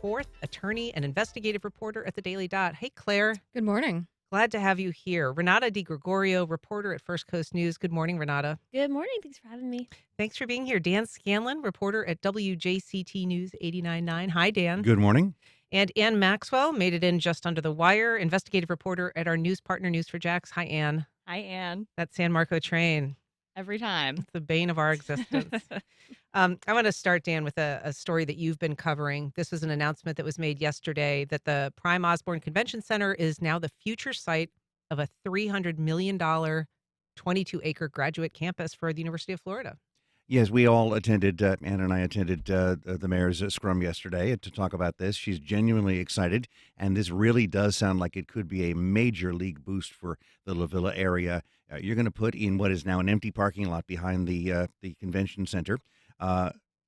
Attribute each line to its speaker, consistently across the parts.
Speaker 1: Goforth, attorney and investigative reporter at the Daily Dot. Hey, Claire.
Speaker 2: Good morning.
Speaker 1: Glad to have you here. Renata DiGregorio, reporter at First Coast News. Good morning, Renata.
Speaker 3: Good morning. Thanks for having me.
Speaker 1: Thanks for being here. Dan Scanlon, reporter at WJCT News 89.9. Hi, Dan.
Speaker 4: Good morning.
Speaker 1: And Ann Maxwell made it in just under the wire, investigative reporter at our news partner, News for Jax. Hi, Ann.
Speaker 3: Hi, Anne.
Speaker 1: That San Marco train.
Speaker 3: Every time.
Speaker 1: It's the bane of our existence. I want to start, Dan, with a story that you've been covering. This was an announcement that was made yesterday that the Prime Osborne Convention Center is now the future site of a $300 million, 22-acre graduate campus for the University of Florida.
Speaker 4: Yes, we all attended, Ann and I attended the mayor's scrum yesterday to talk about this. She's genuinely excited, and this really does sound like it could be a major league boost for the La Villa area. You're going to put in what is now an empty parking lot behind the convention center.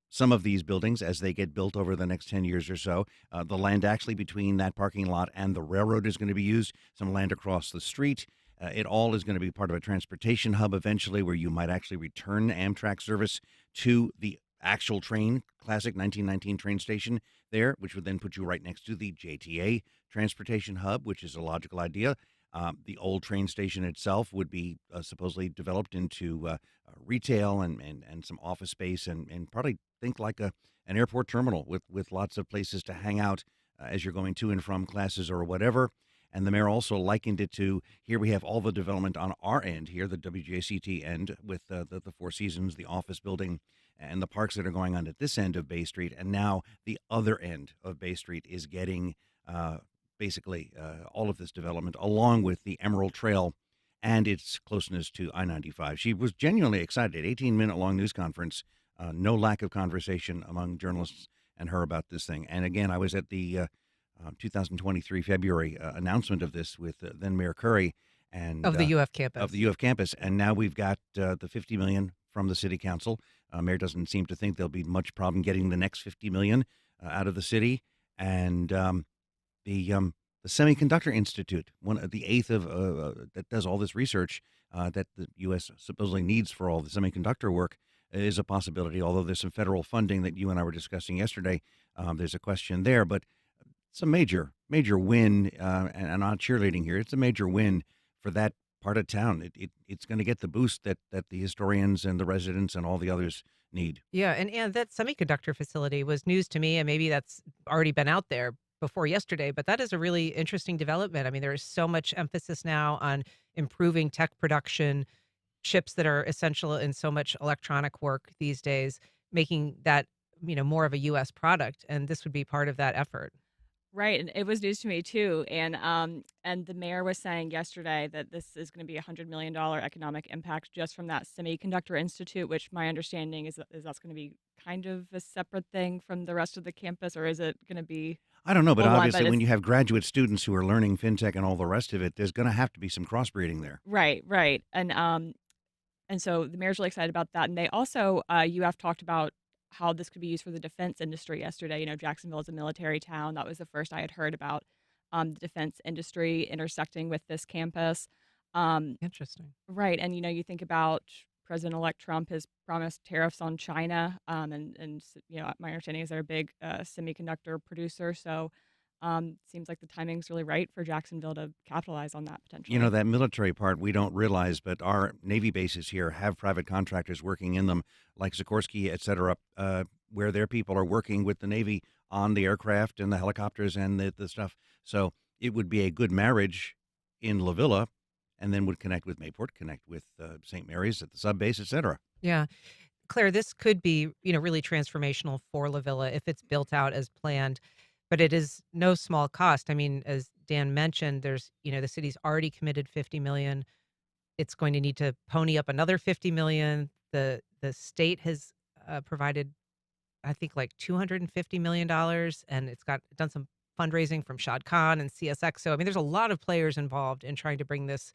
Speaker 4: Some of these buildings, as they get built over the next 10 years or so, the land actually between that parking lot and the railroad is going to be used, some land across the street. It all is going to be part of a transportation hub eventually where you might actually return Amtrak service to the actual train, classic 1919 train station there, which would then put you right next to the JTA transportation hub, which is a logical idea. The old train station itself would be supposedly developed into retail and some office space and probably think like an airport terminal with lots of places to hang out as you're going to and from classes or whatever. And the mayor also likened it to, here we have all the development on our end here, the WJCT end, with the Four Seasons, the office building, and the parks that are going on at this end of Bay Street. And now the other end of Bay Street is getting basically all of this development, along with the Emerald Trail and its closeness to I-95. She was genuinely excited. 18-minute long news conference, no lack of conversation among journalists and her about this thing. And again, I was at the 2023 February announcement of this with then Mayor Curry and
Speaker 1: Of the UF campus.
Speaker 4: of the UF campus, and now we've got the $50 million from the city council. Mayor doesn't seem to think there'll be much problem getting the next $50 million out of the city, and the Semiconductor Institute, one of the eighth of that does all this research that the U.S. supposedly needs for all the semiconductor work, is a possibility. Although there's some federal funding that you and I were discussing yesterday, there's a question there, but it's a major win, and I'm not cheerleading here. It's a major win for that part of town. It's going to get the boost that the historians and the residents and all the others need.
Speaker 1: Yeah, and that semiconductor facility was news to me, and maybe that's already been out there before yesterday, but that is a really interesting development. I mean, there is so much emphasis now on improving tech production, chips that are essential in so much electronic work these days, making that, more of a U.S. product, and this would be part of that effort.
Speaker 3: Right, and it was news to me too. And the mayor was saying yesterday that this is going to be $100 million economic impact just from that Semiconductor Institute, which my understanding is that's going to be kind of a separate thing from the rest of the campus, or is it going to be
Speaker 4: I don't know, but
Speaker 3: full on?
Speaker 4: obviously when you have graduate students who are learning fintech and all the rest of it, there's going to have to be some crossbreeding there.
Speaker 3: Right, and so the mayor's really excited about that. And they also, UF talked about how this could be used for the defense industry yesterday. Jacksonville is a military town. That was the first I had heard about the defense industry intersecting with this campus.
Speaker 1: Interesting.
Speaker 3: Right. And, you think about President-elect Trump has promised tariffs on China. My understanding is they're a big semiconductor producer. So seems like the timing's really right for Jacksonville to capitalize on that potentially.
Speaker 4: That military part we don't realize, but our Navy bases here have private contractors working in them, like Sikorsky, et cetera, where their people are working with the Navy on the aircraft and the helicopters and the stuff. So it would be a good marriage in La Villa, and then would connect with Mayport, connect with St. Mary's at the sub base, et cetera.
Speaker 1: Yeah. Claire, this could be, really transformational for La Villa if it's built out as planned. But it is no small cost. I mean, as Dan mentioned, there's, the city's already committed $50 million. It's going to need to pony up another $50 million. The state has provided, I think, like $250 million, and it's done some fundraising from Shad Khan and CSX. So, I mean, there's a lot of players involved in trying to bring this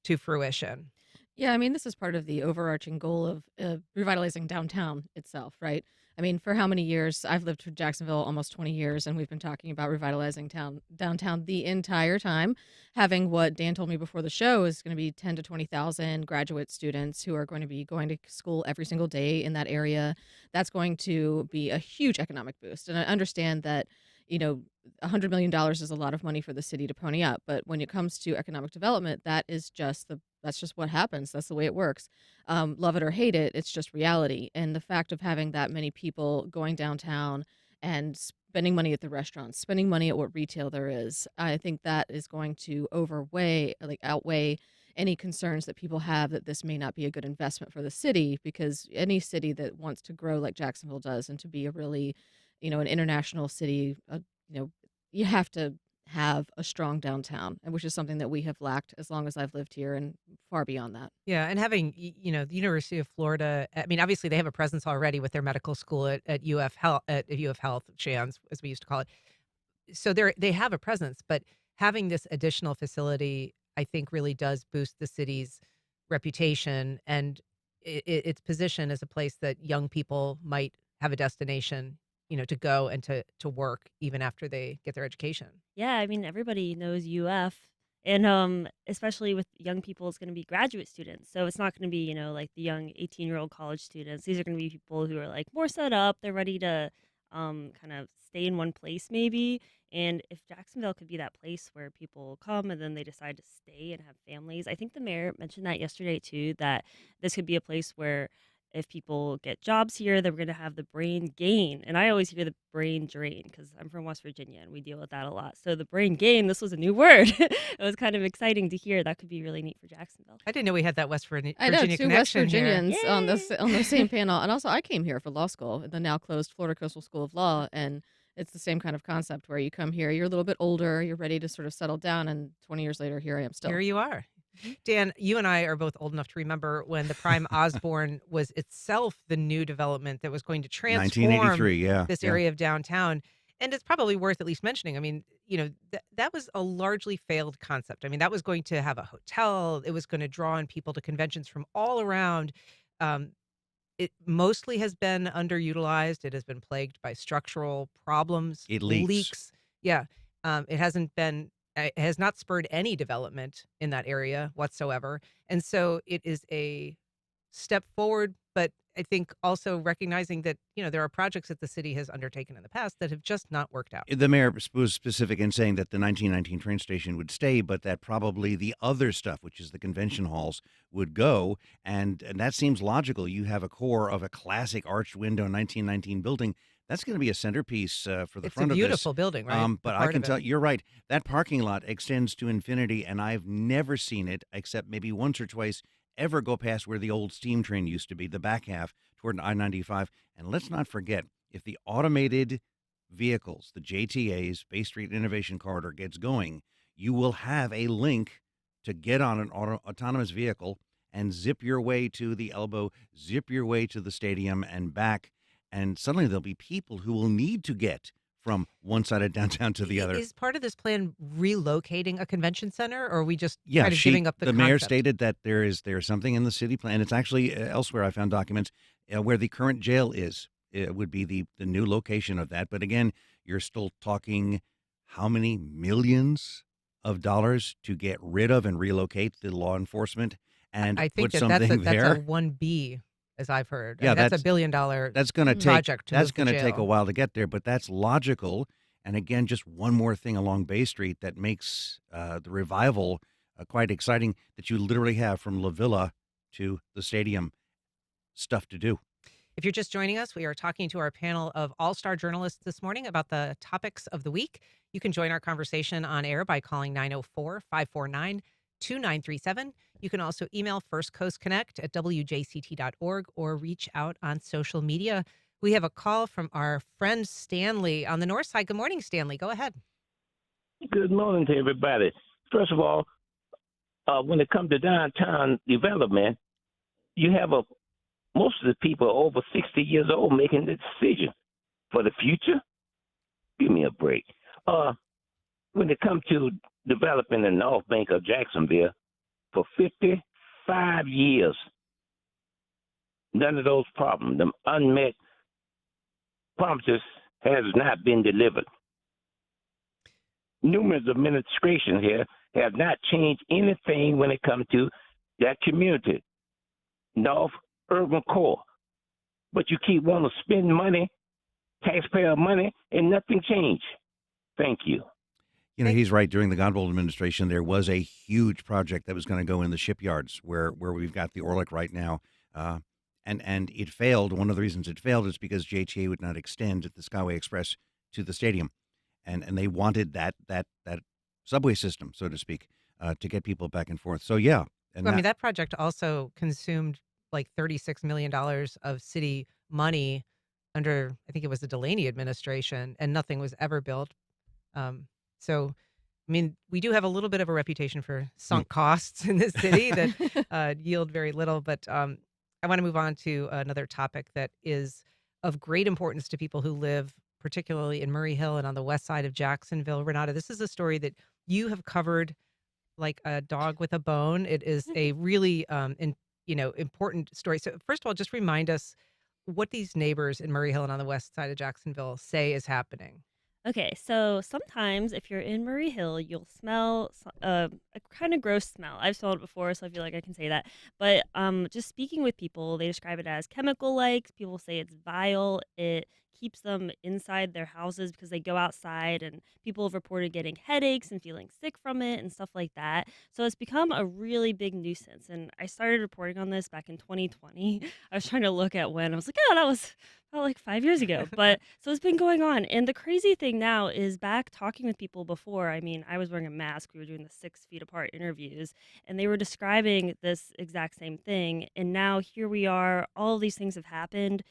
Speaker 1: to fruition.
Speaker 2: Yeah, I mean, this is part of the overarching goal of revitalizing downtown itself, right? I mean, for how many years? I've lived in Jacksonville almost 20 years, and we've been talking about revitalizing downtown the entire time. Having what Dan told me before the show is going to be 10 to 20,000 graduate students who are going to be going to school every single day in that area. That's going to be a huge economic boost. And I understand that $100 million is a lot of money for the city to pony up, but when it comes to economic development, that's just what happens. That's the way it works. Love it or hate it, it's just reality. And the fact of having that many people going downtown and spending money at the restaurants, spending money at what retail there is, I think that is going to outweigh any concerns that people have that this may not be a good investment for the city, because any city that wants to grow like Jacksonville does and to be a really, an international city, you know, you have to have a strong downtown, and which is something that we have lacked as long as I've lived here and far beyond that.
Speaker 1: Yeah, and having the University of Florida. I mean, obviously they have a presence already with their medical school at UF Health, at UF Health, Shands as we used to call it. So they have a presence, but having this additional facility, I think, really does boost the city's reputation and its position as a place that young people might have a destination, to go and to work even after they get their education.
Speaker 5: Yeah, I mean, everybody knows UF. And especially with young people, it's going to be graduate students. So it's not going to be, like the young 18-year-old college students. These are going to be people who are like more set up. They're ready to kind of stay in one place maybe. And if Jacksonville could be that place where people come and then they decide to stay and have families, I think the mayor mentioned that yesterday too, that this could be a place where if people get jobs here, then we're going to have the brain gain. And I always hear the brain drain because I'm from West Virginia and we deal with that a lot. So the brain gain, this was a new word. It was kind of exciting to hear. That could be really neat for Jacksonville.
Speaker 1: I didn't know we had that West
Speaker 2: I know
Speaker 1: Virginia
Speaker 2: two West
Speaker 1: connection here.
Speaker 2: Virginians on
Speaker 5: Yay!
Speaker 2: on the same panel, and also I came here for law school at the now closed Florida Coastal School of Law, and it's the same kind of concept where you come here, you're a little bit older, you're ready to sort of settle down, and 20 years later, here I am still.
Speaker 1: Here you are.
Speaker 2: Mhm.
Speaker 1: Dan, you and I are both old enough to remember when the Prime Osborne was itself the new development that was going to transform
Speaker 4: 1983, yeah.
Speaker 1: this
Speaker 4: Yeah.
Speaker 1: area of downtown. And it's probably worth at least mentioning. I mean, that was a largely failed concept. I mean, that was going to have a hotel. It was going to draw in people to conventions from all around. Um, it mostly has been underutilized. It has been plagued by structural problems,
Speaker 4: It leaks.
Speaker 1: leaks. Yeah. It has not spurred any development in that area whatsoever. And so it is a step forward, but I think also recognizing that, there are projects that the city has undertaken in the past that have just not worked out.
Speaker 4: The mayor was specific in saying that the 1919 train station would stay, but that probably the other stuff, which is the convention halls, would go. And that seems logical. You have a core of a classic arched window 1919 building. That's going to be a centerpiece for the
Speaker 1: It's a
Speaker 4: front of this.
Speaker 1: beautiful building, right?
Speaker 4: But
Speaker 1: A
Speaker 4: I
Speaker 1: part
Speaker 4: can
Speaker 1: of
Speaker 4: tell
Speaker 1: it.
Speaker 4: you're right. That parking lot extends to infinity, and I've never seen it except maybe once or twice ever go past where the old steam train used to be, the back half toward I-95. And let's not forget, if the automated vehicles, the JTAs, Bay Street Innovation Corridor, gets going, you will have a link to get on an autonomous vehicle and zip your way to the elbow, zip your way to the stadium and back. And suddenly there'll be people who will need to get from one side of downtown to the other.
Speaker 1: Is part of this plan relocating a convention center, or are we just
Speaker 4: Yeah,
Speaker 1: kind of giving up the
Speaker 4: mayor
Speaker 1: concept?
Speaker 4: stated that there's something in the city plan. It's actually elsewhere. I found documents where the current jail is. It would be the new location of that. But again, you're still talking how many millions of dollars to get rid of and relocate the law enforcement and
Speaker 1: I think
Speaker 4: put
Speaker 1: that that's a
Speaker 4: something there.
Speaker 1: 1B, as I've heard. I
Speaker 4: Yeah,
Speaker 1: mean, that's
Speaker 4: that's
Speaker 1: $1 billion
Speaker 4: that's going to take
Speaker 1: project to
Speaker 4: that's
Speaker 1: move the
Speaker 4: going to take a
Speaker 1: jail.
Speaker 4: while to get there, but that's logical. And again, just one more thing along Bay Street that makes the revival quite exciting. That you literally have from La Villa to the stadium stuff to do.
Speaker 1: If you're just joining us, we are talking to our panel of all-star journalists this morning about the topics of the week. You can join our conversation on air by calling 904-549-2937. You can also email First Coast Connect at wjct.org or reach out on social media. We have a call from our friend Stanley on the north side. Good morning, Stanley. Go ahead.
Speaker 6: Good morning to everybody. First of all, when it comes to downtown development, you have most of the people are over 60 years old making the decision for the future. Give me a break. When it comes to developing the North Bank of Jacksonville, for 55 years, none of those problems, the unmet promises, has not been delivered. Numerous administrations here have not changed anything when it comes to that community, North Urban Core. But you keep wanting to spend money, taxpayer money, and nothing changed. Thank you.
Speaker 1: Thank
Speaker 4: He's right. During the Godbold administration, there was a huge project that was going to go in the shipyards where we've got the Orlick right now, uh, and it failed. One of the reasons it failed is because JTA would not extend the Skyway Express to the stadium, and they wanted that subway system, so to speak, to get people back and forth. So yeah, and
Speaker 1: Well, I mean,
Speaker 4: that
Speaker 1: that project also consumed like $36 million of city money under, I think it was the Delaney administration, and nothing was ever built. Um, so, I mean, we do have a little bit of a reputation for
Speaker 4: hmm,
Speaker 1: sunk costs in this city that yield very little. But I want to move on to another topic that is of great importance to people who live, particularly in Murray Hill and on the west side of Jacksonville. Renata, this is a story that you have covered like a dog with a bone. It is a really important story. So first of all, just remind us what these neighbors in Murray Hill and on the west side of Jacksonville say is happening.
Speaker 5: Okay, so sometimes if you're in Murray Hill, you'll smell a kind of gross smell. I've smelled it before, so I feel like I can say that. But just speaking with people, they describe it as chemical-like. People say it's vile. It keeps them inside their houses because they go outside, and people have reported getting headaches and feeling sick from it and stuff like that. So it's become a really big nuisance. And I started reporting on this back in 2020. I was trying to look at when I was like, oh, that was about like 5 years ago. But so it's been going on. And the crazy thing now is back talking with people before. I mean, I was wearing a mask. We were doing the 6 feet apart interviews, and they were describing this exact same thing. And now here we are. All of these things have happened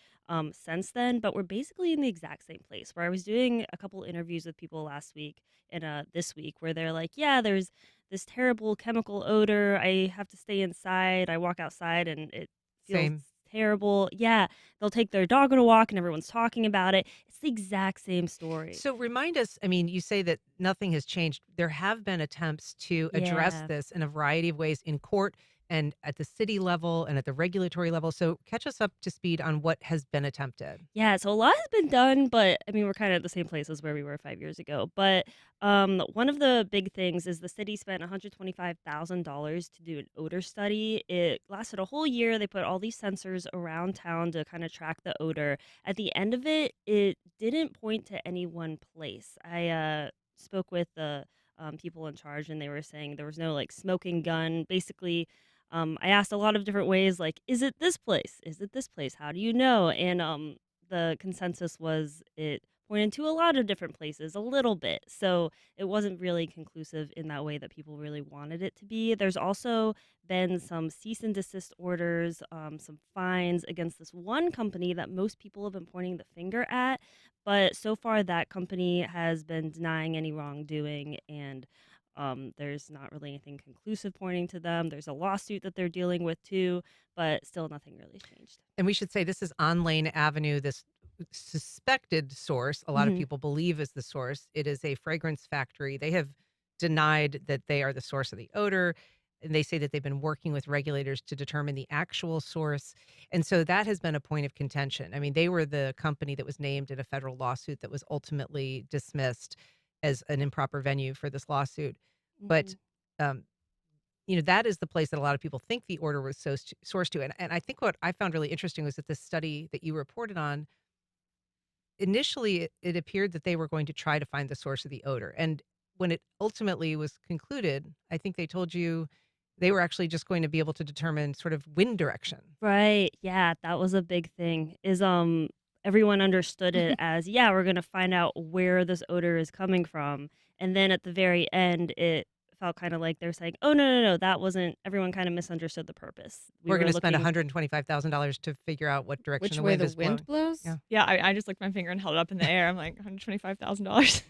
Speaker 5: since then, but we're basically in the exact same place where I was doing a couple interviews with people last week and this week where they're like, yeah, there's this terrible chemical odor. I have to stay inside. I walk outside and it feels
Speaker 1: Same.
Speaker 5: terrible. Yeah, they'll take their dog on a walk and everyone's talking about it. It's the exact same story.
Speaker 1: So remind us, I mean, you say that nothing has changed. There have been attempts to address
Speaker 5: Yeah.
Speaker 1: this in a variety of ways in court and at the city level and at the regulatory level. So catch us up to speed on what has been attempted.
Speaker 5: Yeah, so a lot has been done, but I mean, we're kind of at the same place as where we were 5 years ago. But one of the big things is the city spent $125,000 to do an odor study. It lasted a whole year. They put all these sensors around town to kind of track the odor. At the end of it, it didn't point to any one place. I spoke with the people in charge, and they were saying there was no like smoking gun. Basically, I asked a lot of different ways, like, is it this place? Is it this place? How do you know? And the consensus was it pointed to a lot of different places, a little bit. So it wasn't really conclusive in that way that people really wanted it to be. There's also been some cease and desist orders, some fines against this one company that most people have been pointing the finger at. But so far, that company has been denying any wrongdoing, and there's not really anything conclusive pointing to them. There's a lawsuit that they're dealing with too, but still nothing really changed.
Speaker 1: And we should say this is on Lane Avenue, this suspected source, a lot of
Speaker 5: Mhm.
Speaker 1: people believe is the source. It is a fragrance factory. They have denied that they are the source of the odor. And they say that they've been working with regulators to determine the actual source. And so that has been a point of contention. I mean, they were the company that was named in a federal lawsuit that was ultimately dismissed as an improper venue for this lawsuit. But
Speaker 5: Mhm.
Speaker 1: um, that is the place that a lot of people think the order was sourced to. And I think what I found really interesting was that this study that you reported on, initially it appeared that they were going to try to find the source of the odor. And when it ultimately was concluded, I think they told you they were actually just going to be able to determine sort of wind direction.
Speaker 5: Right. Yeah, that was a big thing. Is everyone understood it as, yeah, we're going to find out where this odor is coming from. And then at the very end it felt kind of like they're saying, "Oh no, that wasn't everyone kind of misunderstood the purpose. We
Speaker 1: We're going
Speaker 5: were
Speaker 1: to spend
Speaker 5: looking."
Speaker 1: $125,000 to figure out what direction
Speaker 2: Which
Speaker 1: the
Speaker 2: way
Speaker 1: wind
Speaker 2: the
Speaker 1: is blowing.
Speaker 2: wind blows?
Speaker 1: Yeah.
Speaker 3: Yeah, I just licked my finger and held it up in the air. I'm like, $125,000.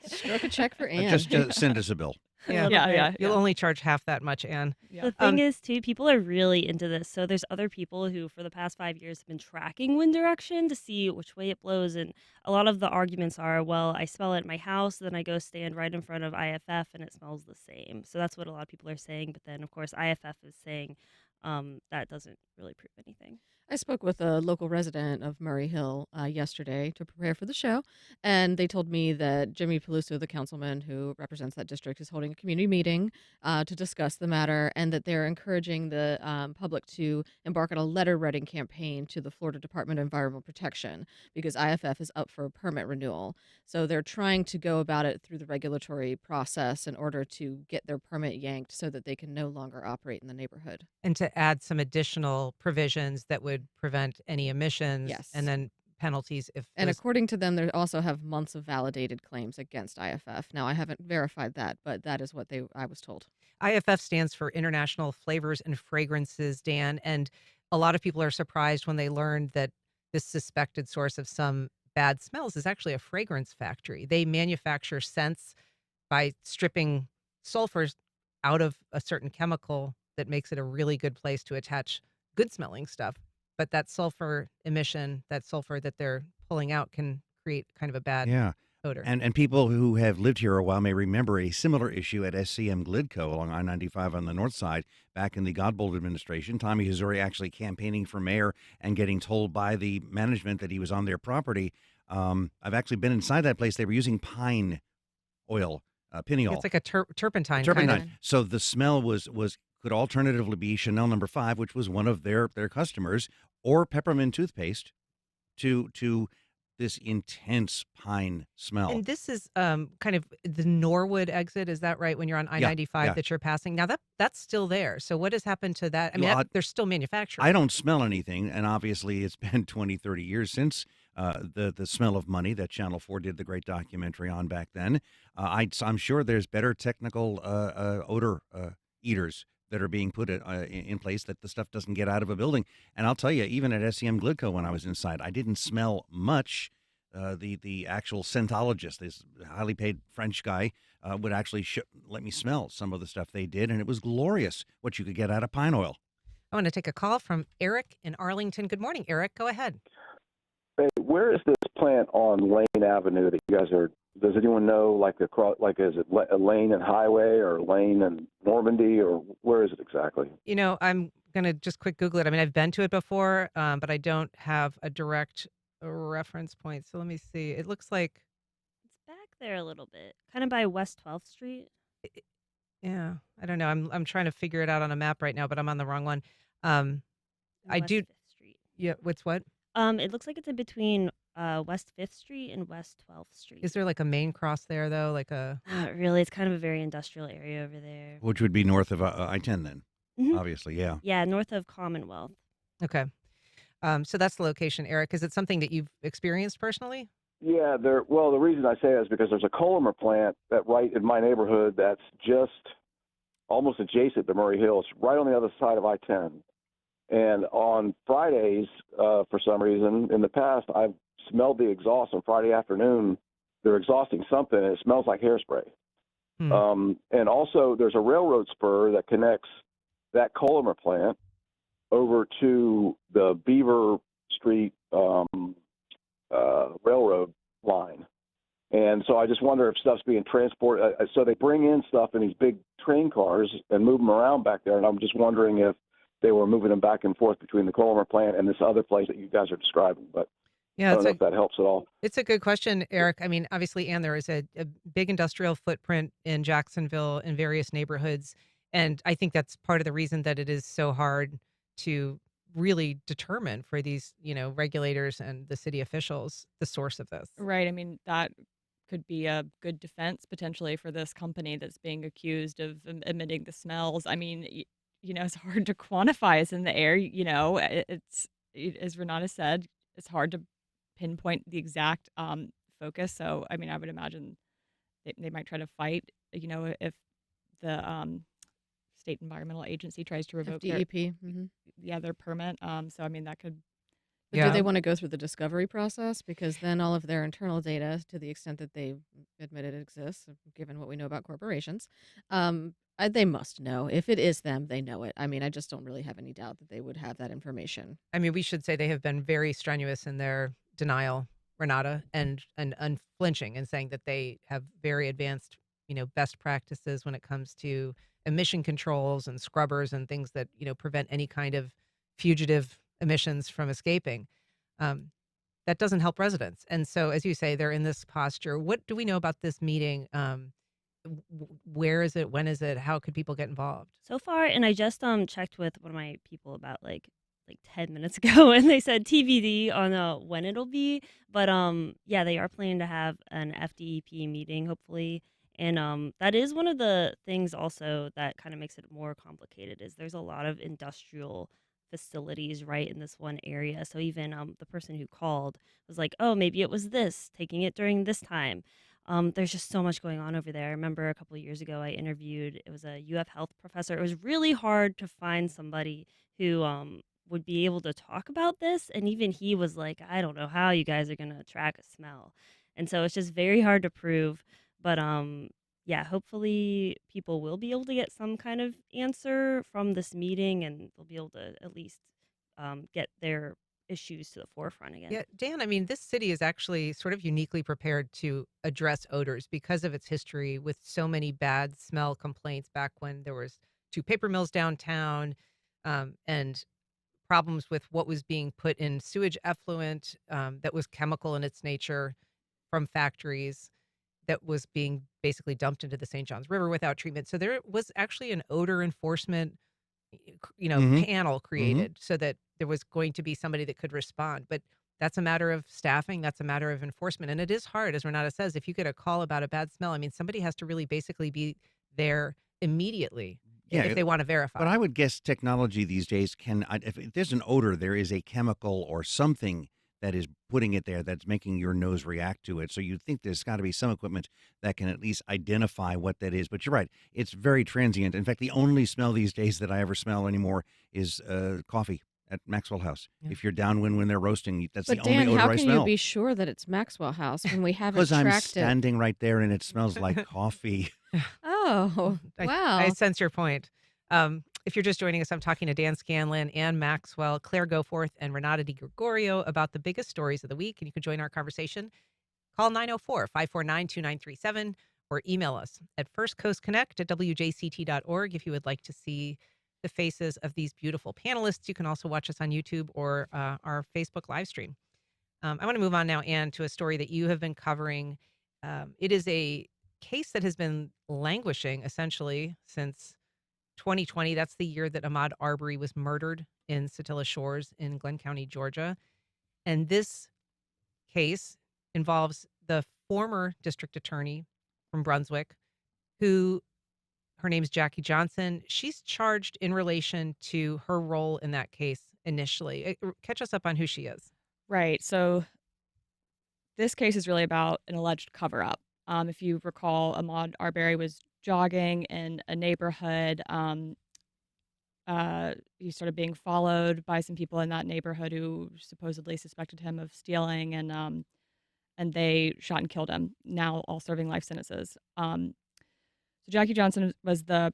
Speaker 2: Stroke a check for Anne.
Speaker 4: just send us a bill.
Speaker 5: A
Speaker 1: Yeah.
Speaker 5: little
Speaker 3: Yeah,
Speaker 5: bit.
Speaker 3: yeah,
Speaker 1: You'll
Speaker 3: yeah,
Speaker 1: only charge half that much, Anne.
Speaker 3: yeah.
Speaker 5: The thing
Speaker 1: Um,
Speaker 5: is, too, people are really into this. So there's other people who, for the past 5 years, have been tracking wind direction to see which way it blows. And a lot of the arguments are, well, I smell it at my house, then I go stand right in front of IFF, and it smells the same. So that's what a lot of people are saying. But then, of course, IFF is saying that doesn't really prove anything.
Speaker 2: I spoke with a local resident of Murray Hill yesterday to prepare for the show, and they told me that Jimmy Peluso, the councilman who represents that district, is holding a community meeting to discuss the matter, and that they're encouraging the public to embark on a letter writing campaign to the Florida Department of Environmental Protection because IFF is up for a permit renewal. So they're trying to go about it through the regulatory process in order to get their permit yanked so that they can no longer operate in the neighborhood.
Speaker 1: And to add some additional provisions that would prevent any emissions and
Speaker 2: Yes.
Speaker 1: then penalties if
Speaker 2: And
Speaker 1: those.
Speaker 2: according to them, they also have months of validated claims against IFF. Now, I haven't verified that, but that is what I was told.
Speaker 1: IFF stands for International Flavors and Fragrances, Dan, and a lot of people are surprised when they learned that this suspected source of some bad smells is actually a fragrance factory. They manufacture scents by stripping sulfurs out of a certain chemical that makes it a really good place to attach good smelling stuff. But that sulfur emission, that sulfur that they're pulling out can create kind of a bad
Speaker 4: Yeah.
Speaker 1: odor.
Speaker 4: And people who have lived here a while may remember a similar issue at SCM Glidco along I-95 on the north side back in the Godbold administration. Tommy Hazouri actually campaigning for mayor and getting told by the management that he was on their property. I've actually been inside that place. They were using pine oil, pineal.
Speaker 1: It's like a turpentine kind of.
Speaker 4: Turpentine. So the smell was could alternatively be Chanel number 5, which was one of their customers, or peppermint toothpaste to this intense pine smell.
Speaker 1: And this is kind of the Norwood exit, is that right? When you're on
Speaker 4: Yeah,
Speaker 1: I-95
Speaker 4: yeah.
Speaker 1: that you're passing. Now that's still there. So what has happened to that? I mean,
Speaker 4: Well,
Speaker 1: they're still manufacturing.
Speaker 4: I don't smell anything, and obviously it's been 20, 30 years since the smell of money that Channel 4 did the great documentary on back then. I'm sure there's better technical odor eaters that are being put in place that the stuff doesn't get out of a building. And I'll tell you, even at SEM Glidco when I was inside, I didn't smell much. The actual scentologist, this highly paid French guy, would actually let me smell some of the stuff they did, and it was glorious what you could get out of pine oil.
Speaker 1: I want to take a call from Eric in Arlington. Good morning, Eric. Go ahead.
Speaker 7: Hey, where is this plant on Lane Avenue that you guys are? Does anyone know? Is it a Lane and Highway or Lane and Normandy, or where is it exactly?
Speaker 1: I'm going to just quick Google it. I mean, I've been to it before, but I don't have a direct reference point. So let me see. It looks like,
Speaker 5: It's back there a little bit, kind of by West 12th Street.
Speaker 1: yeah, I don't know. I'm trying to figure it out on a map right now, but I'm on the wrong one.
Speaker 5: And
Speaker 1: I
Speaker 5: West
Speaker 1: do.
Speaker 5: 5th Street.
Speaker 1: Yeah. What's what?
Speaker 5: It looks like it's in between West 5th Street and West 12th Street.
Speaker 1: Is there like a main cross there though? Like a.
Speaker 5: Not really. It's kind of a very industrial area over there.
Speaker 4: Which would be north of I-10 then,
Speaker 5: Mhm.
Speaker 4: obviously, yeah.
Speaker 5: Yeah, north of Commonwealth.
Speaker 1: Okay. So that's the location, Eric. Is it something that you've experienced personally?
Speaker 7: Yeah, well, the reason I say that is because there's a Collamer plant that right in my neighborhood that's just almost adjacent to Murray Hill. It's right on the other side of I-10. And on Fridays, for some reason, in the past, I've smelled the exhaust on Friday afternoon. They're exhausting something, and it smells like hairspray.
Speaker 1: Hmm.
Speaker 7: And also, there's a railroad spur that connects that Collamer plant over to the Beaver Street railroad line. And so I just wonder if stuff's being transported. So they bring in stuff in these big train cars and move them around back there. And I'm just wondering if they were moving them back and forth between the Collamer plant and this other place that you guys are describing. But
Speaker 1: Yeah,
Speaker 7: I don't know if that helps at all.
Speaker 1: it's a good question, Eric. I mean, obviously, and there is a big industrial footprint in Jacksonville in various neighborhoods. And I think that's part of the reason that it is so hard to really determine for these, regulators and the city officials the source of this.
Speaker 3: Right. I mean, that could be a good defense potentially for this company that's being accused of emitting the smells. I mean, it's hard to quantify. It's in the air. As Renata said, it's hard to pinpoint the exact focus. So, I mean, I would imagine they might try to fight, if the state environmental agency tries to revoke
Speaker 2: FDEP.
Speaker 3: their permit. So, I mean, that could.
Speaker 2: But
Speaker 1: Yeah.
Speaker 2: do they want to go through the discovery process? Because then all of their internal data, to the extent that they admit it exists, given what we know about corporations, they must know. If it is them, they know it. I mean, I just don't really have any doubt that they would have that information.
Speaker 1: I mean, we should say they have been very strenuous in their denial, Renata, and unflinching in saying that they have very advanced, best practices when it comes to emission controls and scrubbers and things that, prevent any kind of fugitive emissions from escaping. Um, that doesn't help residents. And so, as you say, they're in this posture. What do we know about this meeting? Where is it? When is it? How could people get involved?
Speaker 5: So far, and I just checked with one of my people about like 10 minutes ago, and they said TBD on when it'll be. But yeah, they are planning to have an FDEP meeting hopefully. And that is one of the things also that kind of makes it more complicated is there's a lot of industrial facilities right in this one area. So even the person who called was like, "Oh, maybe it was this, taking it during this time." There's just so much going on over there. I remember a couple of years ago, I interviewed, it was a UF health professor. It was really hard to find somebody who would be able to talk about this. And even he was like, I don't know how you guys are going to track a smell. And so it's just very hard to prove. But yeah, hopefully people will be able to get some kind of answer from this meeting and they'll be able to at least get their issues to the forefront again.
Speaker 1: Yeah, Dan, I mean, this city is actually sort of uniquely prepared to address odors because of its history with so many bad smell complaints back when there was two paper mills downtown, and problems with what was being put in sewage effluent, that was chemical in its nature from factories that was being basically dumped into the St. Johns River without treatment. So there was actually an odor enforcement,
Speaker 4: Hmm.
Speaker 1: panel
Speaker 4: Hmm.
Speaker 1: created so that there was going to be somebody that could respond. But that's a matter of staffing. That's a matter of enforcement. And it is hard, as Renata says, if you get a call about a bad smell, I mean, somebody has to really basically be there immediately if
Speaker 4: Yeah,
Speaker 1: they want to
Speaker 4: but
Speaker 1: verify.
Speaker 4: I would guess technology these days if there's an odor, there is a chemical or something that is putting it there that's making your nose react to it. So you'd think there's got to be some equipment that can at least identify what that is. But you're right, it's very transient. In fact, the only smell these days that I ever smell anymore is coffee at Maxwell House.
Speaker 1: Yeah.
Speaker 4: If you're downwind when they're roasting, that's the
Speaker 2: But
Speaker 4: only
Speaker 2: Dan,
Speaker 4: odor
Speaker 2: how
Speaker 4: I
Speaker 2: can you
Speaker 4: smell
Speaker 2: be sure that it's Maxwell House when we haven't
Speaker 4: because I'm
Speaker 2: tracked it?
Speaker 4: standing right there and it smells like coffee.
Speaker 2: Oh,
Speaker 1: I
Speaker 2: wow.
Speaker 1: sense your point. If you're just joining us, I'm talking to Dan Scanlon, Ann Maxwell, Claire Goforth, and Renata DiGregorio about the biggest stories of the week. And you can join our conversation. Call 904-549-2937 or email us at firstcoastconnect@wjct.org if you would like to see the faces of these beautiful panelists. You can also watch us on YouTube or our Facebook live stream. I want to move on now, Ann, to a story that you have been covering. It is a case that has been languishing essentially since 2020. That's the year that Ahmaud Arbery was murdered in Satilla Shores in Glenn County, Georgia. And this case involves the former district attorney from Brunswick, who her name's Jackie Johnson. She's charged in relation to her role in that case initially. Catch us up on who she is.
Speaker 3: Right. So this case is really about an alleged cover up. If you recall, Ahmaud Arbery was jogging in a neighborhood. He started being followed by some people in that neighborhood who supposedly suspected him of stealing, and they shot and killed him. Now all serving life sentences. So Jackie Johnson was the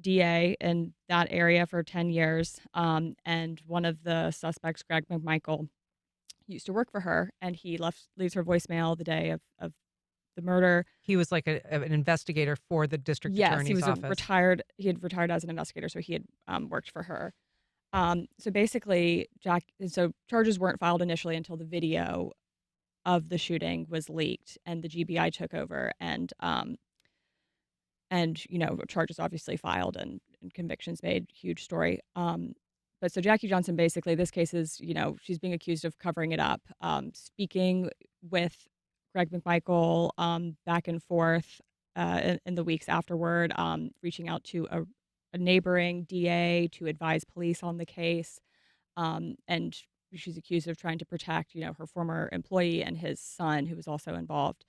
Speaker 3: DA in that area for 10 years, and one of the suspects, Greg McMichael, used to work for her, and he leaves her voicemail the day of the murder.
Speaker 1: He was like an investigator for the district
Speaker 3: Yes, he
Speaker 1: attorney's
Speaker 3: was a
Speaker 1: office.
Speaker 3: he had retired as an investigator, so he had worked for her. So basically, so charges weren't filed initially until the video of the shooting was leaked and the GBI took over, and charges obviously filed and convictions made, huge story. But so Jackie Johnson, basically, this case is, she's being accused of covering it up, speaking with Greg McMichael back and forth in the weeks afterward, reaching out to a neighboring DA to advise police on the case. And she's accused of trying to protect, her former employee and his son, who was also involved.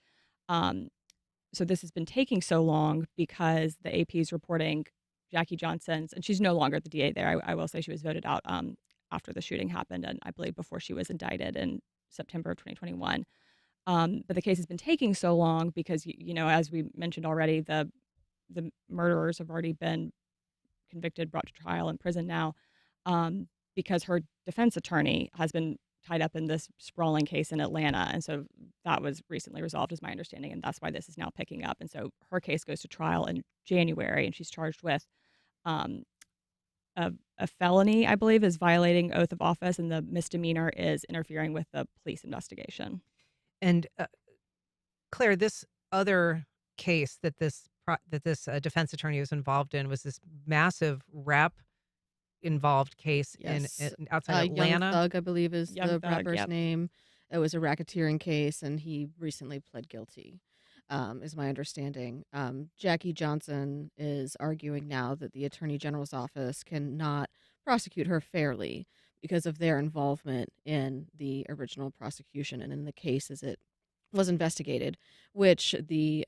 Speaker 3: Um, so this has been taking so long because the AP is reporting Jackie Johnson's, and she's no longer the DA there. I will say she was voted out after the shooting happened, and I believe before she was indicted in September of 2021. But the case has been taking so long because, as we mentioned already, the murderers have already been convicted, brought to trial, in prison now, because her defense attorney has been tied up in this sprawling case in Atlanta. And so that was recently resolved, is my understanding, and that's why this is now picking up. And so her case goes to trial in January, and she's charged with um, a a felony, I believe, is violating oath of office, and the misdemeanor is interfering with the police investigation.
Speaker 1: And Claire, this other case that this defense attorney was involved in was this massive rap involved case
Speaker 2: Yes.
Speaker 1: in outside
Speaker 2: Young
Speaker 1: Atlanta.
Speaker 2: Thug, I believe, is
Speaker 3: Young
Speaker 2: the
Speaker 3: Thug,
Speaker 2: rapper's
Speaker 3: yep.
Speaker 2: name. It was a racketeering case, and he recently pled guilty, is my understanding. Jackie Johnson is arguing now that the Attorney General's office cannot prosecute her fairly because of their involvement in the original prosecution and in the case as it was investigated, which the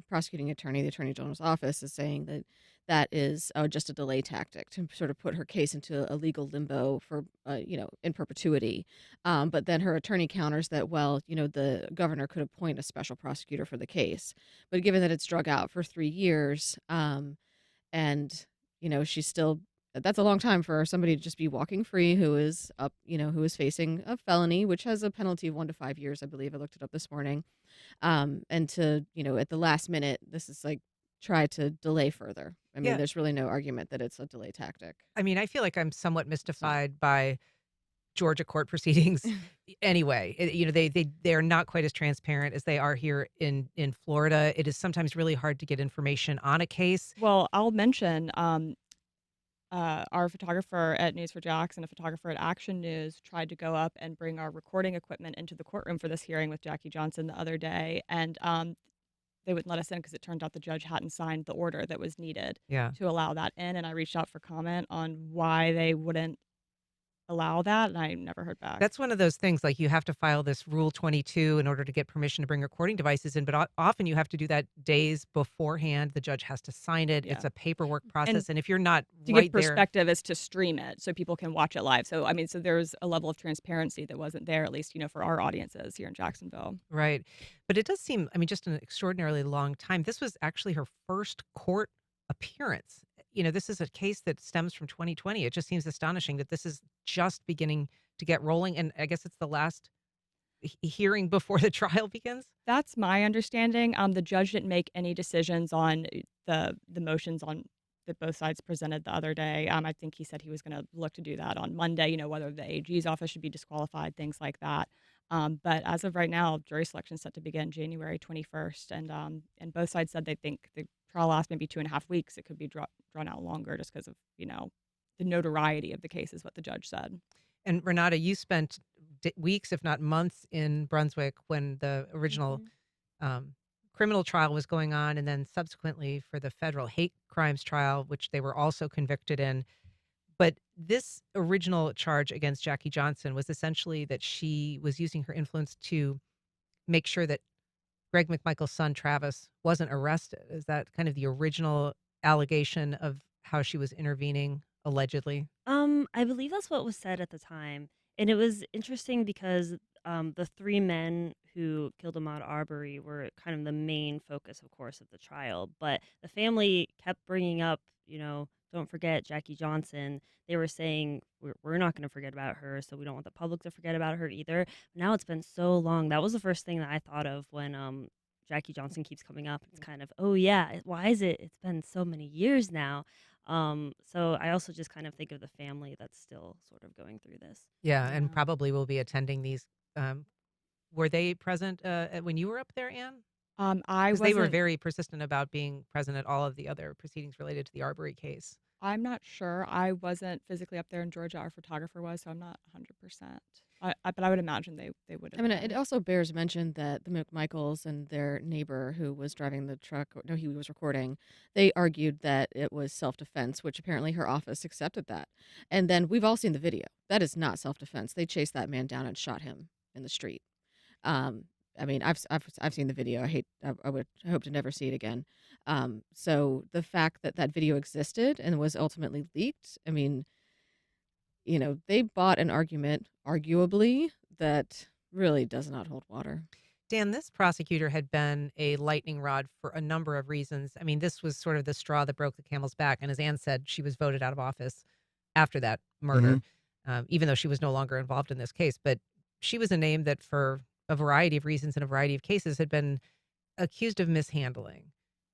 Speaker 2: prosecuting attorney, the Attorney General's office, is saying that that is just a delay tactic to sort of put her case into a legal limbo for, in perpetuity. But then her attorney counters that, well, the governor could appoint a special prosecutor for the case. But given that it's drug out for 3 years, and, she's still, that's a long time for somebody to just be walking free who is up, who is facing a felony, which has a penalty of 1 to 5 years, I believe. I looked it up this morning. And to, at the last minute, this is like try to delay further. I mean,
Speaker 1: Yeah.
Speaker 2: there's really no argument that it's a delay tactic.
Speaker 1: I mean, I feel like I'm somewhat
Speaker 2: So,
Speaker 1: mystified by Georgia court proceedings anyway. They're not quite as transparent as they are here in Florida. It is sometimes really hard to get information on a case.
Speaker 3: Well, I'll mention our photographer at News4Jax and a photographer at Action News tried to go up and bring our recording equipment into the courtroom for this hearing with Jackie Johnson the other day, and they wouldn't let us in because it turned out the judge hadn't signed the order that was needed
Speaker 1: Yeah.
Speaker 3: to allow that in, and I reached out for comment on why they wouldn't allow that, and I never heard back.
Speaker 1: That's one of those things, like, you have to file this Rule 22 in order to get permission to bring recording devices in, but often you have to do that days beforehand. The judge has to sign it.
Speaker 3: Yeah.
Speaker 1: It's a paperwork
Speaker 3: And
Speaker 1: process, and if you're not
Speaker 3: to
Speaker 1: right
Speaker 3: give
Speaker 1: there.
Speaker 3: perspective is to stream it so people can watch it live. So, I mean, so there's a level of transparency that wasn't there, at least, for our audiences here in Jacksonville.
Speaker 1: Right. But it does seem, I mean, just an extraordinarily long time. This was actually her first court appearance. This is a case that stems from 2020. It just seems astonishing that this is just beginning to get rolling. And I guess it's the last hearing before the trial begins.
Speaker 3: That's my understanding. The judge didn't make any decisions on the motions on that both sides presented the other day. I think he said he was going to look to do that on Monday. Whether the AG's office should be disqualified, things like that. But as of right now, jury selection is set to begin January 21st, and both sides said they think the trial lasts maybe 2.5 weeks. It could be drawn out longer just because of the notoriety of the case, is what the judge said.
Speaker 1: And Renata, you spent weeks, if not months, in Brunswick when the original criminal trial was going on, and then subsequently for the federal hate crimes trial, which they were also convicted in. But this original charge against Jackie Johnson was essentially that she was using her influence to make sure that Greg McMichael's son, Travis, wasn't arrested. Is that kind of the original allegation of how she was intervening, allegedly?
Speaker 5: I believe that's what was said at the time. And it was interesting because the three men who killed Ahmaud Arbery were kind of the main focus, of course, of the trial. But the family kept bringing up, don't forget Jackie Johnson. They were saying, we're not going to forget about her, so we don't want the public to forget about her either. Now it's been so long. That was the first thing that I thought of when Jackie Johnson keeps coming up. It's kind of, oh yeah, why is it? It's been so many years now. So I also just kind of think of the family that's still sort of going through this.
Speaker 1: Yeah, and
Speaker 3: Yeah.
Speaker 1: probably will be attending these. Were they present when you were up there, Anne?
Speaker 3: I
Speaker 1: Because they were
Speaker 3: wasn't.
Speaker 1: very persistent about being present at all of the other proceedings related to the Arbery case.
Speaker 3: I'm not sure. I wasn't physically up there in Georgia. Our photographer was, so I'm not 100%. But I would imagine they would
Speaker 2: I
Speaker 3: have
Speaker 2: mean, it
Speaker 3: been.
Speaker 2: also bears mention that the McMichaels and their neighbor who was driving the truck, no, he was recording, they argued that it was self-defense, which apparently her office accepted that. And then we've all seen the video. That is not self-defense. They chased that man down and shot him in the street. Um, I mean, I've seen the video. I would hope to never see it again. So the fact that that video existed and was ultimately leaked, I mean, they bought an argument, arguably, that really does not hold water.
Speaker 1: Dan, this prosecutor had been a lightning rod for a number of reasons. I mean, this was sort of the straw that broke the camel's back. And as Anne said, she was voted out of office after that murder, even though she was no longer involved in this case. But she was a name that, for a variety of reasons in a variety of cases, had been accused of mishandling.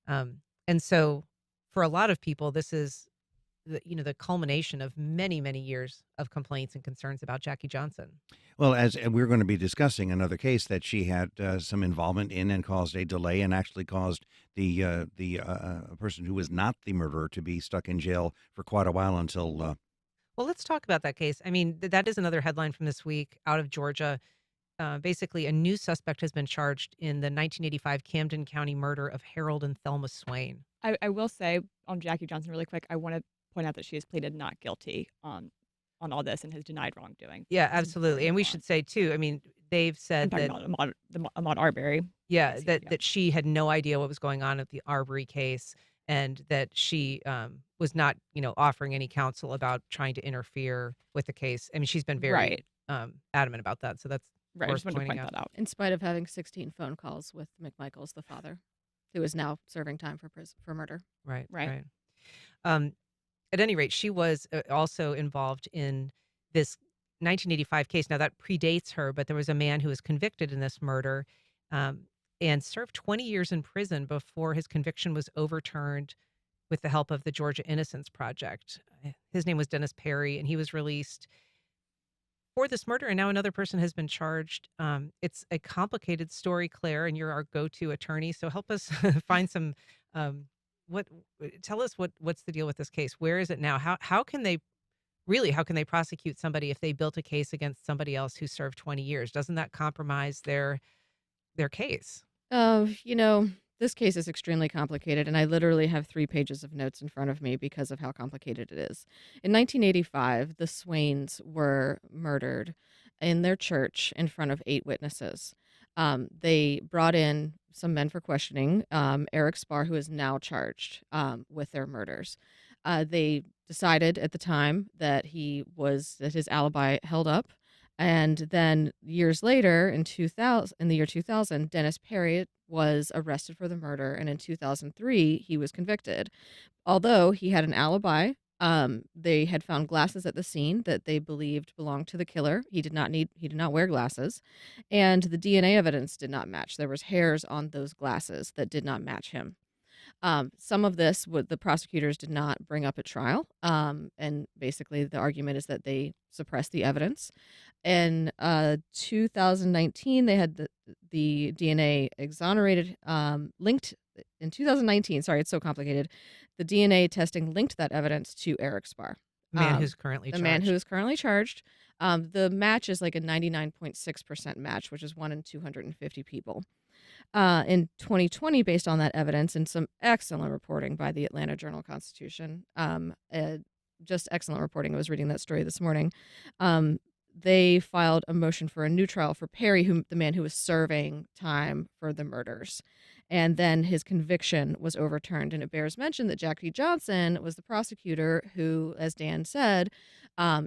Speaker 1: And so for a lot of people, this is the culmination of many, many years of complaints and concerns about Jackie Johnson.
Speaker 4: Well, as we're going to be discussing another case that she had some involvement in and caused a delay and actually caused the person who was not the murderer to be stuck in jail for quite a while until
Speaker 1: Well, let's talk about that case. I mean, that is another headline from this week out of Georgia. Basically, a new suspect has been charged in the 1985 Camden County murder of Harold and Thelma Swain.
Speaker 3: I will say on Jackie Johnson really quick, I want to point out that she has pleaded not guilty on all this and has denied wrongdoing.
Speaker 1: Yeah,
Speaker 3: This is very
Speaker 1: absolutely. And we should
Speaker 3: nuanced.
Speaker 1: say too, I mean, they've
Speaker 3: I'm
Speaker 1: said
Speaker 3: talking
Speaker 1: that
Speaker 3: about Ahmaud Arbery
Speaker 1: yeah,
Speaker 3: case here.
Speaker 1: that
Speaker 3: Yeah.
Speaker 1: that she had no idea what was going on at the Arbery case and that she was not, offering any counsel about trying to interfere with the case. I mean, she's been very
Speaker 3: Right.
Speaker 1: adamant about that, so that's
Speaker 3: Right. I
Speaker 1: worth
Speaker 3: just wanted to
Speaker 1: pointing
Speaker 3: point
Speaker 1: out.
Speaker 3: that out.
Speaker 2: In spite of having 16 phone calls with McMichaels, the father, who is now serving time for murder.
Speaker 1: Right,
Speaker 3: Right.
Speaker 1: right. Um, at any rate, she was also involved in this 1985 case. Now, that predates her, but there was a man who was convicted in this murder um, and served 20 years in prison before his conviction was overturned with the help of the Georgia Innocence Project. His name was Dennis Perry, and he was released for this murder, and now another person has been charged. It's a complicated story, Claire, and you're our go-to attorney, so help us find some. Um, what? Tell us what's the deal with this case? Where is it now? How can they really? How can they prosecute somebody if they built a case against somebody else who served 20 years? Doesn't that compromise their case?
Speaker 2: You know, this case is extremely complicated, and I literally have 3 pages of notes in front of me because of how complicated it is. In 1985, the Swains were murdered in their church in front of 8 witnesses. They brought in some men for questioning. Eric Spar, who is now charged with their murders. They decided at the time that his alibi held up. And then years later, in the year 2000, Dennis Perry was arrested for the murder, and in 2003 he was convicted. Although he had an alibi, they had found glasses at the scene that they believed belonged to the killer. He did not wear glasses, and the DNA evidence did not match. There was hairs on those glasses that did not match him. Some of this the prosecutors did not bring up at trial, and basically the argument is that they suppressed the evidence. In 2019, they had the DNA exonerated, linked in 2019. Sorry, it's so complicated. The DNA testing linked that evidence to Eric Spar,
Speaker 1: Man who's currently
Speaker 2: the man who
Speaker 1: charged.
Speaker 2: is currently charged. The match is like a 99.6% match, which is 1 in 250 people. In 2020, based on that evidence and some excellent reporting by the Atlanta Journal-Constitution, just excellent reporting. I was reading that story this morning. They filed a motion for a new trial for Perry, the man who was serving time for the murders. And then his conviction was overturned. And it bears mention that Jackie Johnson was the prosecutor who, as Dan said,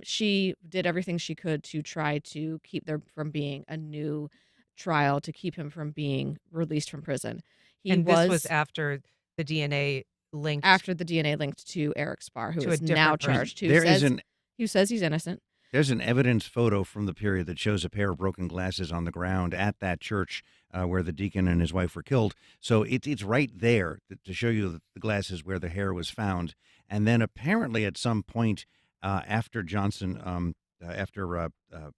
Speaker 2: she did everything she could to try to keep there from being a new trial, to keep him from being released from prison.
Speaker 1: And this was after the DNA linked
Speaker 2: the DNA linked to Eric Spar, who
Speaker 1: to a
Speaker 2: is now
Speaker 1: different person.
Speaker 2: charged,
Speaker 4: there is an
Speaker 2: who says he's innocent.
Speaker 4: there's an evidence photo from the period that shows a pair of broken glasses on the ground at that church where the deacon and his wife were killed. So it's right there to show you the glasses where the hair was found. And then apparently at some point after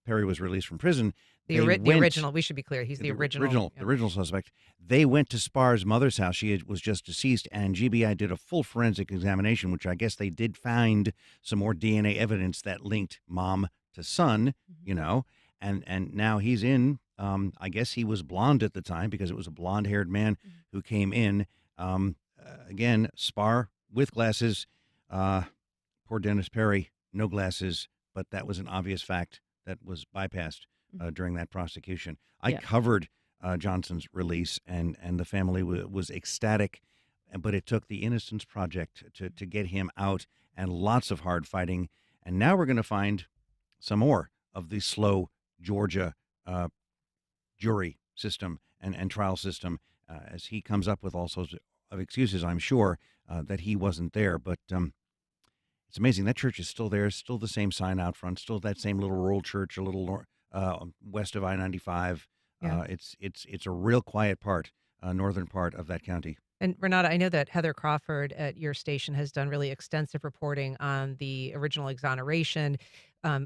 Speaker 4: Perry was released from prison,
Speaker 1: the original. We should be clear. He's the original.
Speaker 4: The original suspect. They went to Spar's mother's house. She was just deceased, and GBI did a full forensic examination, which I guess they did find some more DNA evidence that linked mom to son. And now he's in. I guess he was blonde at the time because it was a blonde-haired man who came in. Again, Spar with glasses. Poor Dennis Perry, no glasses, but that was an obvious fact that was bypassed during that prosecution. I covered Johnson's release, and the family was ecstatic, but it took the Innocence Project to get him out, and lots of hard fighting. And now we're going to find some more of the slow Georgia jury system and trial system as he comes up with all sorts of excuses, I'm sure, that he wasn't there. But it's amazing. That church is still there, still the same sign out front, still that same little rural church a little west of I-95.
Speaker 1: Yeah.
Speaker 4: It's a real quiet part, northern part of that county.
Speaker 1: And Renata, I know that Heather Crawford at your station has done really extensive reporting on the original exoneration.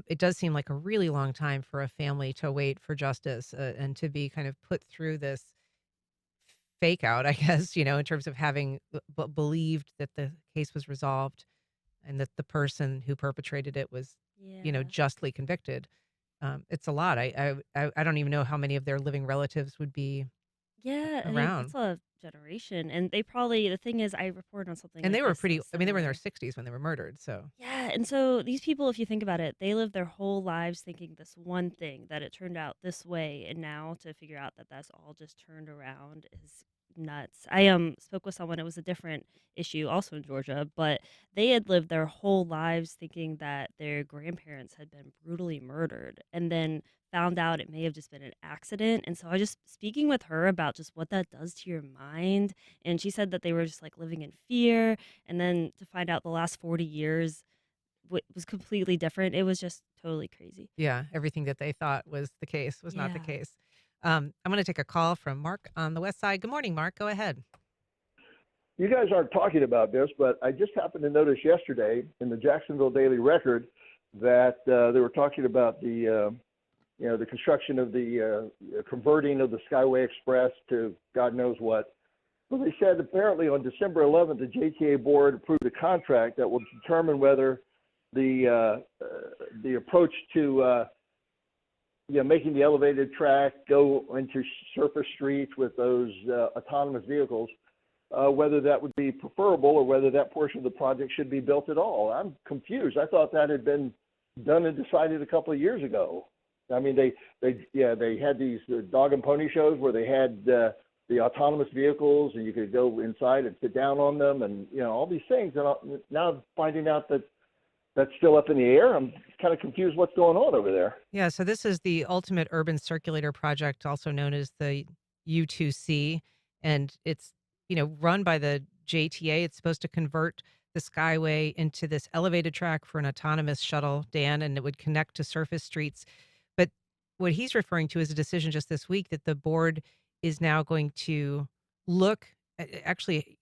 Speaker 1: It does seem like a really long time for a family to wait for justice and to be kind of put through this fake out, I guess, in terms of having believed that the case was resolved and that the person who perpetrated it was,
Speaker 5: Yeah.
Speaker 1: justly convicted. It's a lot. I don't even know how many of their living relatives would be
Speaker 5: Yeah, I mean,
Speaker 1: around.
Speaker 5: that's a generation, and they probably the thing is I reported on something
Speaker 1: And
Speaker 5: like
Speaker 1: they were
Speaker 5: this that
Speaker 1: pretty,
Speaker 5: was
Speaker 1: I mean, they were in their
Speaker 5: similar.
Speaker 1: 60s when they were murdered. So,
Speaker 5: Yeah, and so these people, if you think about it, they lived their whole lives thinking this one thing, that it turned out this way, and now to figure out that that's all just turned around is nuts. I spoke with someone, it was a different issue also in Georgia, but they had lived their whole lives thinking that their grandparents had been brutally murdered and then found out it may have just been an accident. And so I just speaking with her about just what that does to your mind, and she said that they were just like living in fear, and then to find out the last 40 years was completely different. It was just totally crazy.
Speaker 1: yeah, everything that they thought was the case was not the
Speaker 5: Yeah.
Speaker 1: case. I'm going to take a call from Mark on the West Side. Good morning, Mark. Go ahead.
Speaker 8: You guys aren't talking about this, but I just happened to notice yesterday in the Jacksonville Daily Record that they were talking about the construction of the converting of the Skyway Express to God knows what. Well, they said apparently on December 11th, the JTA board approved a contract that will determine whether the approach to making the elevated track go into surface streets with those autonomous vehicles, whether that would be preferable or whether that portion of the project should be built at all. I'm confused. I thought that had been done and decided a couple of years ago. I mean, they had these dog and pony shows where they had the autonomous vehicles and you could go inside and sit down on them and all these things. And now finding out that that's still up in the air, I'm kind of confused what's going on over there.
Speaker 1: Yeah, so this is the Ultimate Urban Circulator Project, also known as the U2C, and it's run by the JTA. It's supposed to convert the Skyway into this elevated track for an autonomous shuttle, Dan, and it would connect to surface streets. But what he's referring to is a decision just this week that the board is now going to look, actually,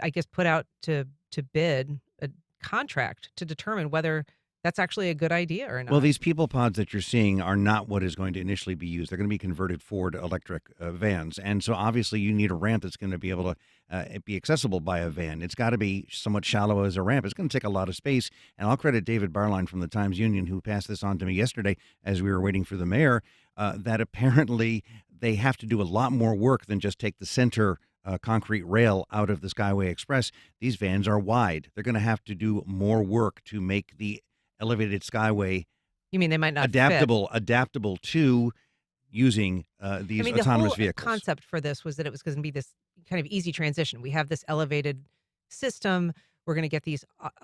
Speaker 1: I guess put out to bid a contract to determine whether that's actually a good idea or
Speaker 4: Well,
Speaker 1: not.
Speaker 4: these people pods that you're seeing are not what is going to initially be used. They're going to be converted Ford electric vans. And so obviously you need a ramp that's going to be able to be accessible by a van. It's got to be somewhat shallow as a ramp. It's going to take a lot of space. And I'll credit David Barline from the Times Union, who passed this on to me yesterday as we were waiting for the mayor, that apparently they have to do a lot more work than just take the center concrete rail out of the Skyway Express. These vans are wide. They're going to have to do more work to make the elevated skyway
Speaker 1: You mean they might not fit?
Speaker 4: adaptable to using
Speaker 1: I
Speaker 4: these
Speaker 1: mean, the
Speaker 4: autonomous
Speaker 1: whole
Speaker 4: vehicles.
Speaker 1: concept for this was that it was going to be this kind of easy transition. We have this elevated system. We're going to get these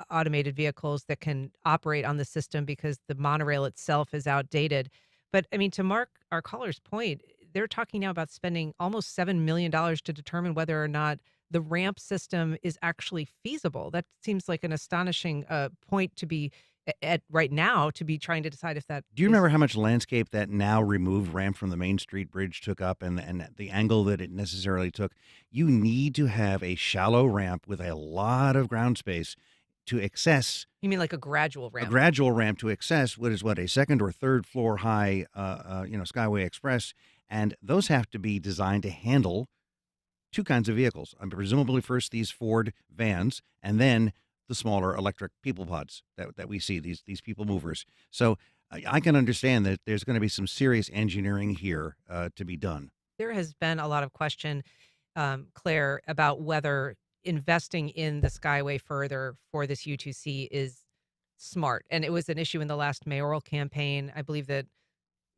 Speaker 1: automated vehicles that can operate on the system because the monorail itself is outdated. But I mean, to Mark, our caller's point, they're talking now about spending almost $7 million to determine whether or not the ramp system is actually feasible. That seems like an astonishing point to be at right now, to be trying to decide if that
Speaker 4: Do you
Speaker 1: is.
Speaker 4: remember how much landscape that now removed ramp from the Main Street Bridge took up and the angle that it necessarily took? You need to have a shallow ramp with a lot of ground space to access
Speaker 1: You mean like a gradual
Speaker 4: a
Speaker 1: ramp?
Speaker 4: gradual ramp to access what a second or third floor high, Skyway Express, and those have to be designed to handle two kinds of vehicles. Presumably, first these Ford vans, and then the smaller electric people pods that we see, these people movers. So I can understand that there's going to be some serious engineering here to be done.
Speaker 1: There has been a lot of question, Claire, about whether investing in the Skyway further for this U2C is smart. And it was an issue in the last mayoral campaign. I believe that,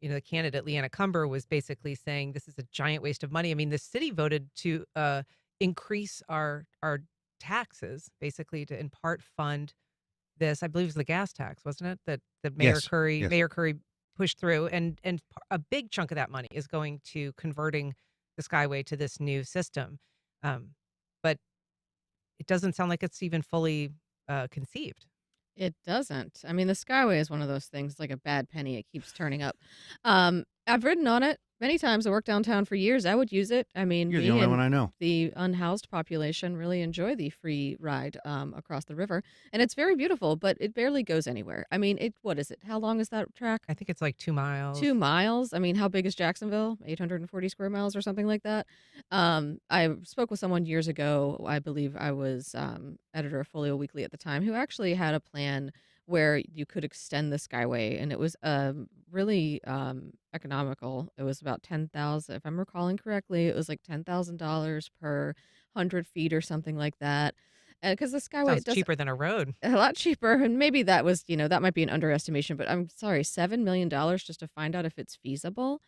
Speaker 1: the candidate, Leanna Cumber, was basically saying this is a giant waste of money. I mean, the city voted to increase our taxes, basically to in part fund this. I believe it was the gas tax, wasn't it? That
Speaker 4: Yes. Yes.
Speaker 1: Mayor Curry pushed through, and a big chunk of that money is going to converting the Skyway to this new system. But it doesn't sound like it's even fully conceived.
Speaker 2: It doesn't. I mean, the Skyway is one of those things like a bad penny. It keeps turning up. I've ridden on it Many times I worked downtown for years. I would use it. I mean,
Speaker 4: You're the
Speaker 2: me
Speaker 4: only one
Speaker 2: and
Speaker 4: I know.
Speaker 2: the unhoused population really enjoy the free ride across the river, and it's very beautiful. But it barely goes anywhere. I mean, it. What is it? How long is that track?
Speaker 1: I think it's like 2 miles.
Speaker 2: 2 miles. I mean, how big is Jacksonville? 840 square miles or something like that. I spoke with someone years ago. I believe I was editor of Folio Weekly at the time, who actually had a plan where you could extend the Skyway, and it was really economical. It was about 10,000, if I'm recalling correctly. It was like $10,000 per 100 feet or something like that. And because the Skyway
Speaker 1: Sounds
Speaker 2: it does
Speaker 1: cheaper than a road.
Speaker 2: a lot cheaper, and maybe that was, that might be an underestimation, but I'm sorry, $7 million just to find out if it's feasible.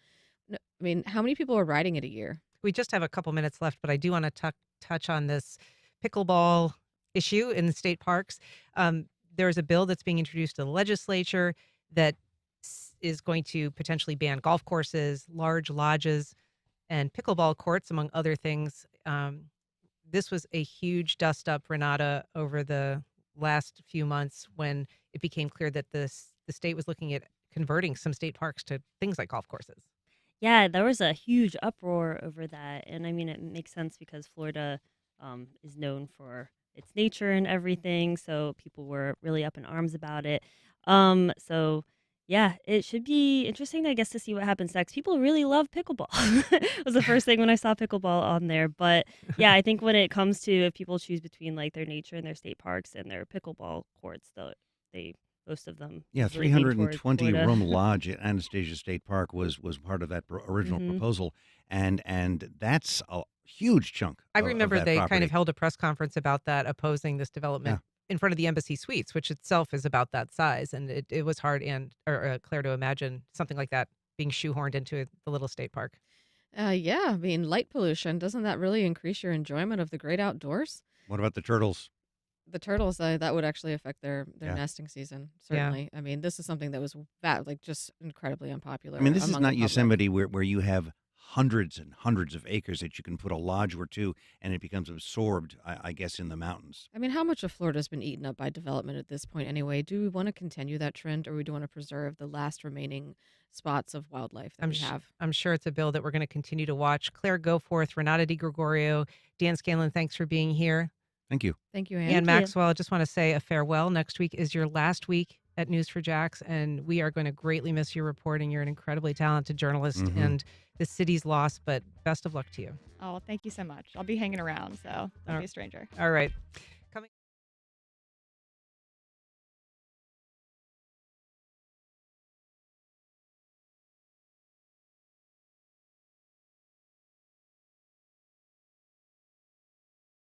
Speaker 2: I mean, how many people are riding it a year?
Speaker 1: We just have a couple minutes left, but I do want to touch on this pickleball issue in the state parks. There's a bill that's being introduced to the legislature that is going to potentially ban golf courses, large lodges, and pickleball courts, among other things. This was a huge dust up, Renata, over the last few months when it became clear that the state was looking at converting some state parks to things like golf courses.
Speaker 5: Yeah, there was a huge uproar over that, and I mean, it makes sense because Florida is known for its nature and everything, so people were really up in arms about it. So yeah, it should be interesting, I guess, to see what happens next. People really love pickleball. It was the first thing when I saw pickleball on there, but yeah, I think when it comes to if people choose between like their nature and their state parks and their pickleball courts, though, they most of them
Speaker 4: Yeah,
Speaker 5: really lean towards
Speaker 4: 320
Speaker 5: Florida.
Speaker 4: room lodge at Anastasia State Park was part of that original
Speaker 5: Hmm.
Speaker 4: proposal, and that's a huge chunk
Speaker 1: I
Speaker 4: of
Speaker 1: remember
Speaker 4: that
Speaker 1: they kind of
Speaker 4: property.
Speaker 1: held a press conference about that, opposing this
Speaker 4: Yeah.
Speaker 1: development in front of the Embassy Suites, which itself is about that size. And it was hard Claire, to imagine something like that being shoehorned into the little state park.
Speaker 2: Yeah, I mean, light pollution, doesn't that really increase your enjoyment of the great outdoors?
Speaker 4: What about the turtles?
Speaker 2: The turtles, that would actually affect their
Speaker 4: Yeah.
Speaker 2: nesting season,
Speaker 1: Yeah.
Speaker 2: certainly. I mean, this is something that was like just incredibly unpopular
Speaker 4: I mean, this is
Speaker 2: among the
Speaker 4: not
Speaker 2: public.
Speaker 4: Yosemite where you have hundreds and hundreds of acres that you can put a lodge or two, and it becomes absorbed, I guess, in the mountains.
Speaker 2: I mean, how much of Florida's been eaten up by development at this point anyway? Do we want to continue that trend, or we do want to preserve the last remaining spots of wildlife that we have?
Speaker 1: I'm sure it's a bill that we're going to continue to watch. Claire Goforth, Renata DiGregorio, Dan Scanlon, thanks for being here.
Speaker 4: Thank you.
Speaker 2: Thank you, Anne.
Speaker 1: And
Speaker 5: Thank you.
Speaker 1: Maxwell, I just want to say a farewell. Next week is your last week at News for Jax, and we are going to greatly miss your reporting. You're an incredibly talented journalist,
Speaker 4: Mhm.
Speaker 1: and the city's lost, but best of luck to you.
Speaker 3: Oh, thank you so much. I'll be hanging around, so don't
Speaker 1: All
Speaker 3: be a stranger.
Speaker 1: All right.